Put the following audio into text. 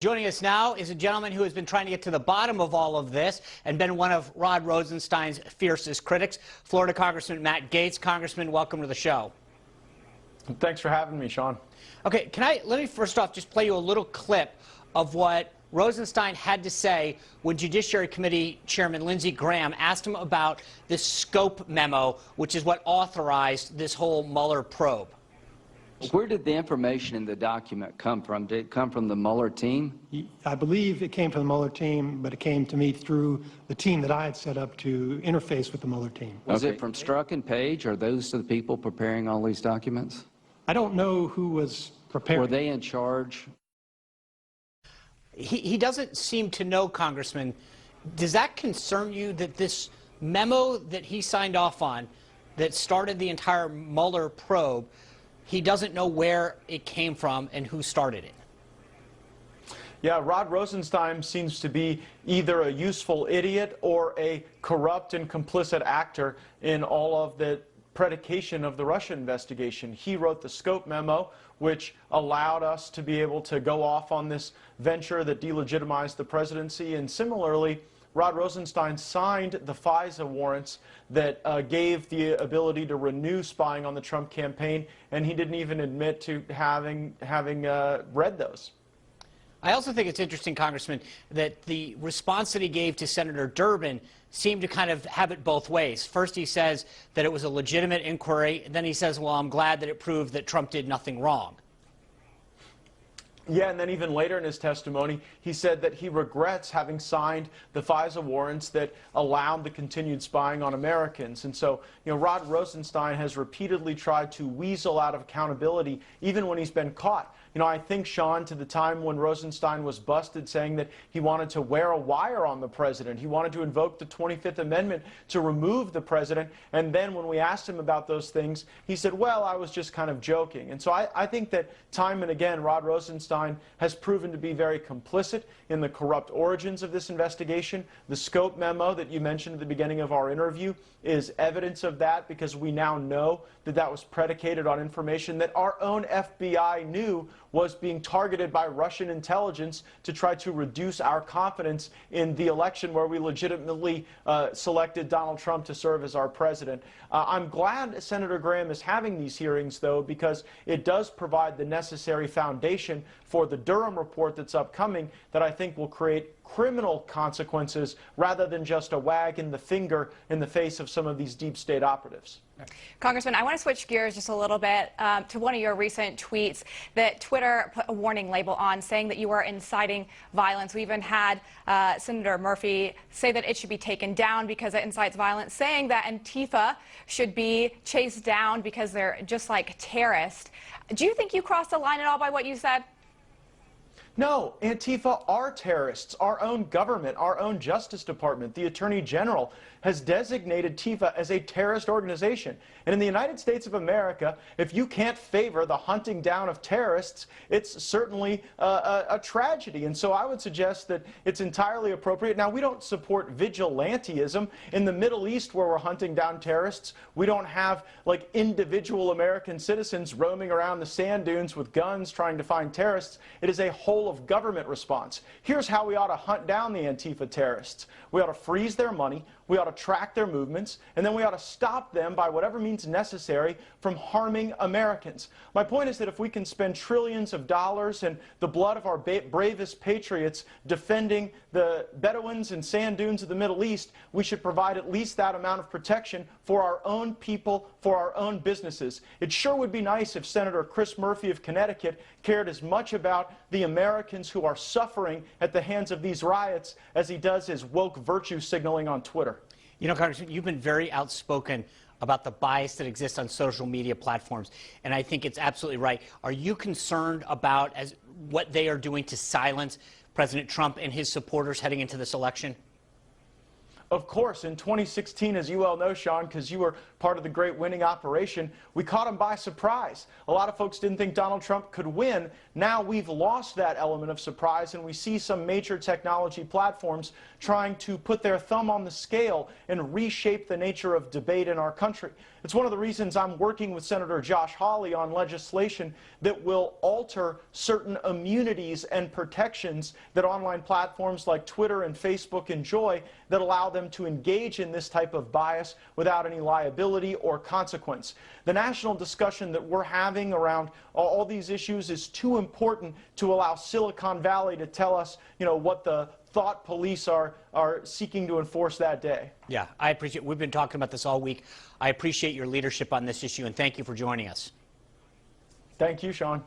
Joining us now is a gentleman who has been trying to get to the bottom of all of this and been one of Rod Rosenstein's fiercest critics, Florida Congressman Matt Gaetz. Congressman, welcome to the show. Thanks for having me, Sean. Okay, let me first off just play you a little clip of what Rosenstein had to say when Judiciary Committee Chairman Lindsey Graham asked him about this scope memo, which is what authorized this whole Mueller probe. Where did the information in the document come from? Did it come from the Mueller team? I believe it came from the Mueller team, but it came to me through the team that I had set up to interface with the Mueller team. Was it from Strzok and Page? Are those the people preparing all these documents? I don't know who was preparing. Were they in charge? He doesn't seem to know, Congressman. Does that concern you that this memo that he signed off on that started the entire Mueller probe, he doesn't know where it came from and who started it? Yeah, Rod Rosenstein seems to be either a useful idiot or a corrupt and complicit actor in all of the predication of the Russia investigation. He wrote the scope memo, which allowed us to be able to go off on this venture that delegitimized the presidency, and similarly, Rod Rosenstein signed the FISA warrants that gave the ability to renew spying on the Trump campaign, and he didn't even admit to having read those. I also think it's interesting, Congressman, that the response that he gave to Senator Durbin seemed to kind of have it both ways. First, he says that it was a legitimate inquiry, and then he says, well, I'm glad that it proved that Trump did nothing wrong. Yeah, and then even later in his testimony, he said that he regrets having signed the FISA warrants that allowed the continued spying on Americans. And so, Rod Rosenstein has repeatedly tried to weasel out of accountability, even when he's been caught. I think, Sean, to the time when Rosenstein was busted saying that he wanted to wear a wire on the president, he wanted to invoke the 25th Amendment to remove the president, and then when we asked him about those things, he said, well, I was just kind of joking. And so I think that time and again, Rod Rosenstein has proven to be very complicit in the corrupt origins of this investigation. The scope memo that you mentioned at the beginning of our interview is evidence of that, because we now know that that was predicated on information that our own FBI knew was being targeted by Russian intelligence to try to reduce our confidence in the election where we legitimately selected Donald Trump to serve as our president. I'm glad Senator Graham is having these hearings, though, because it does provide the necessary foundation for the Durham report that's upcoming that I think will create criminal consequences rather than just a wag in the finger in the face of some of these deep state operatives. Congressman, I want to switch gears just a little bit to one of your recent tweets that Twitter put a warning label on, saying that you are inciting violence. We even had Senator Murphy say that it should be taken down because it incites violence, saying that Antifa should be chased down because they're just like terrorists. Do you think you crossed the line at all by what you said? No, Antifa are terrorists. Our own government, our own Justice Department, the Attorney General has designated Antifa as a terrorist organization. And in the United States of America, if you can't favor the hunting down of terrorists, it's certainly a tragedy. And so I would suggest that it's entirely appropriate. Now, we don't support vigilantism. In the Middle East, where we're hunting down terrorists, we don't have like individual American citizens roaming around the sand dunes with guns trying to find terrorists. It is a whole of government response. Here's how we ought to hunt down the Antifa terrorists. We ought to freeze their money, we ought to track their movements, and then we ought to stop them by whatever means necessary from harming Americans. My point is that if we can spend trillions of dollars and the blood of our bravest patriots defending the Bedouins and sand dunes of the Middle East, we should provide at least that amount of protection for our own people, for our own businesses. It sure would be nice if Senator Chris Murphy of Connecticut cared as much about the Americans who are suffering at the hands of these riots as he does his woke virtue signaling on Twitter. Congressman, you've been very outspoken about the bias that exists on social media platforms, and I think it's absolutely right. Are you concerned about what they are doing to silence President Trump and his supporters heading into this election? Of course, in 2016, as you well know, Sean, because you were part of the great winning operation, we caught him by surprise. A lot of folks didn't think Donald Trump could win. Now we've lost that element of surprise, and we see some major technology platforms trying to put their thumb on the scale and reshape the nature of debate in our country. It's one of the reasons I'm working with Senator Josh Hawley on legislation that will alter certain immunities and protections that online platforms like Twitter and Facebook enjoy that allow them to engage in this type of bias without any liability or consequence. The national discussion that we're having around all these issues is too important to allow Silicon Valley to tell us, what the thought police are seeking to enforce that day. Yeah, I appreciate. We've been talking about this all week. I appreciate your leadership on this issue, and thank you for joining us. Thank you, Sean.